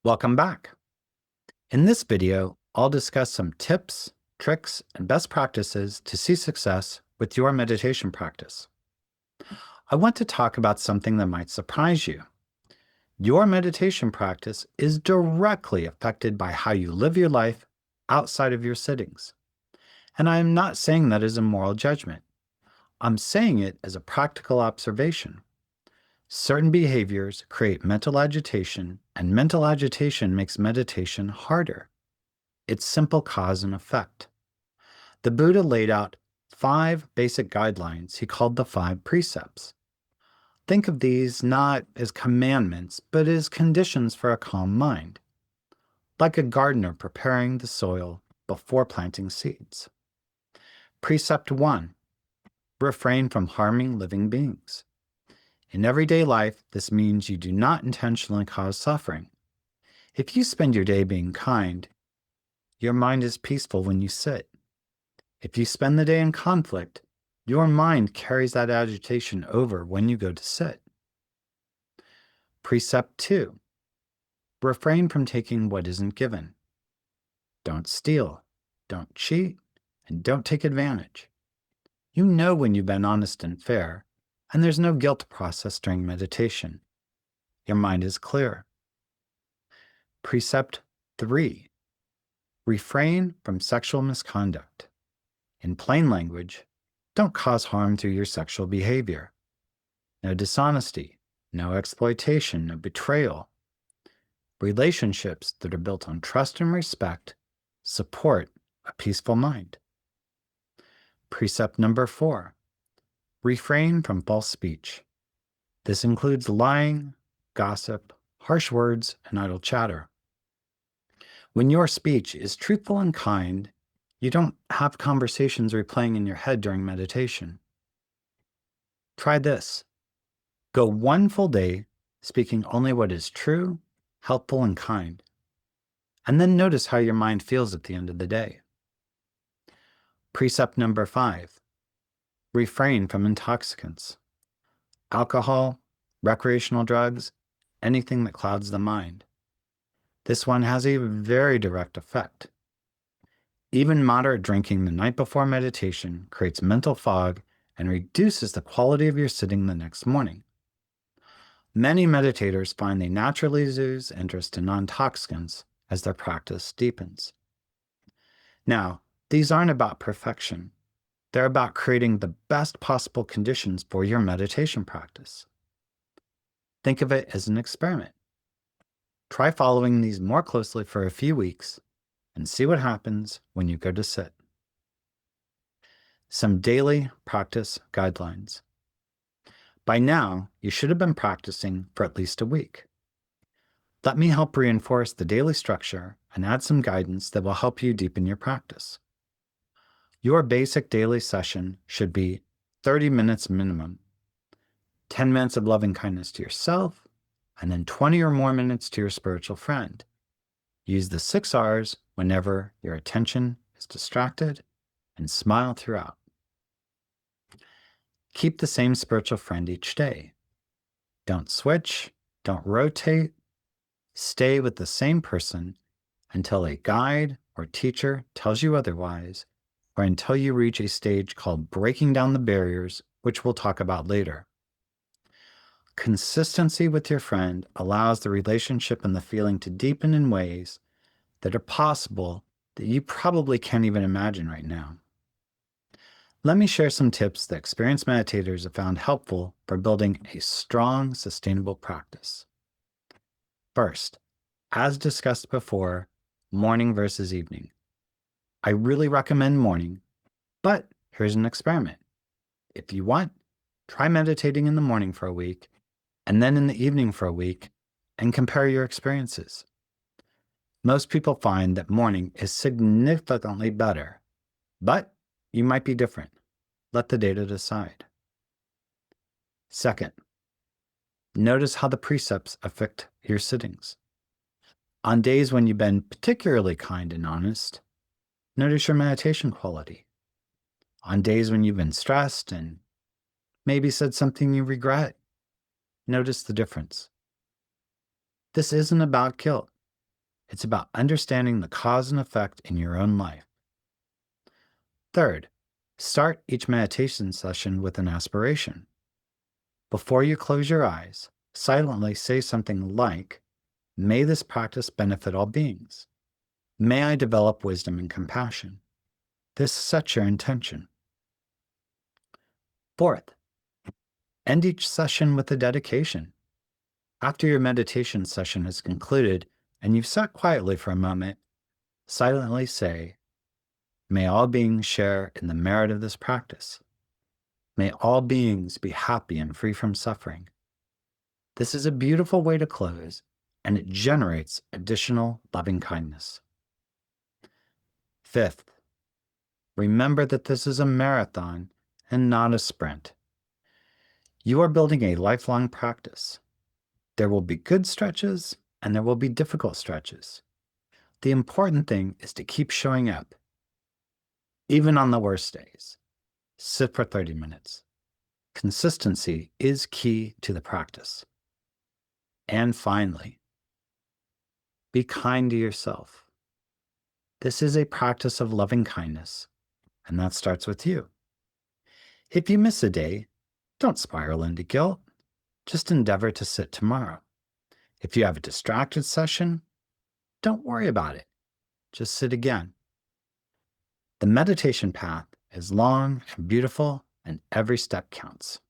Welcome back. In this video, I'll discuss some tips, tricks, and best practices to see success with your meditation practice. I want to talk about something that might surprise you. Your meditation practice is directly affected by how you live your life outside of your sittings. And I am not saying that as a moral judgment. I'm saying it as a practical observation. Certain behaviors create mental agitation, and mental agitation makes meditation harder. It's simple cause and effect. The Buddha laid out 5 basic guidelines he called the 5 precepts. Think of these not as commandments, but as conditions for a calm mind, like a gardener preparing the soil before planting seeds. Precept 1: refrain from harming living beings. In everyday life, this means you do not intentionally cause suffering. If you spend your day being kind, your mind is peaceful when you sit. If you spend the day in conflict, your mind carries that agitation over when you go to sit. Precept 2: refrain from taking what isn't given. Don't steal, don't cheat, and don't take advantage. You know when you've been honest and fair, and there's no guilt process during meditation. Your mind is clear. Precept 3: refrain from sexual misconduct. In plain language, don't cause harm through your sexual behavior. No dishonesty, no exploitation, no betrayal. Relationships that are built on trust and respect support a peaceful mind. Precept number 4: refrain from false speech. This includes lying, gossip, harsh words, and idle chatter. When your speech is truthful and kind, you don't have conversations replaying in your head during meditation. Try this. Go one full day speaking only what is true, helpful, and kind. And then notice how your mind feels at the end of the day. Precept number 5: refrain from intoxicants. Alcohol, recreational drugs, anything that clouds the mind. This one has a very direct effect. Even moderate drinking the night before meditation creates mental fog and reduces the quality of your sitting the next morning. Many meditators find they naturally lose interest in non-toxicants as their practice deepens. Now, these aren't about perfection. They're about creating the best possible conditions for your meditation practice. Think of it as an experiment. Try following these more closely for a few weeks and see what happens when you go to sit. Some daily practice guidelines. By now, you should have been practicing for at least a week. Let me help reinforce the daily structure and add some guidance that will help you deepen your practice. Your basic daily session should be 30 minutes minimum. 10 minutes of loving kindness to yourself, and then 20 or more minutes to your spiritual friend. Use the 6 R's whenever your attention is distracted, and smile throughout. Keep the same spiritual friend each day. Don't switch, don't rotate. Stay with the same person until a guide or teacher tells you otherwise, or until you reach a stage called breaking down the barriers, which we'll talk about later. Consistency with your friend allows the relationship and the feeling to deepen in ways that are possible that you probably can't even imagine right now. Let me share some tips that experienced meditators have found helpful for building a strong, sustainable practice. First, as discussed before, morning versus evening. I really recommend morning, but here's an experiment. If you want, try meditating in the morning for a week, and then in the evening for a week, and compare your experiences. Most people find that morning is significantly better, but you might be different. Let the data decide. Second, notice how the precepts affect your sittings. On days when you've been particularly kind and honest, notice your meditation quality. On days when you've been stressed and maybe said something you regret, notice the difference. This isn't about guilt. It's about understanding the cause and effect in your own life. Third, start each meditation session with an aspiration. Before you close your eyes, silently say something like, "May this practice benefit all beings. May I develop wisdom and compassion." This sets your intention. Fourth, end each session with a dedication. After your meditation session is concluded and you've sat quietly for a moment, silently say, "May all beings share in the merit of this practice. May all beings be happy and free from suffering." This is a beautiful way to close, and it generates additional loving kindness. Fifth, remember that this is a marathon and not a sprint. You are building a lifelong practice. There will be good stretches and there will be difficult stretches. The important thing is to keep showing up, even on the worst days. Sit for 30 minutes. Consistency is key to the practice. And finally, be kind to yourself. This is a practice of loving kindness, and that starts with you. If you miss a day, don't spiral into guilt. Just endeavor to sit tomorrow. If you have a distracted session, don't worry about it. Just sit again. The meditation path is long and beautiful, and every step counts.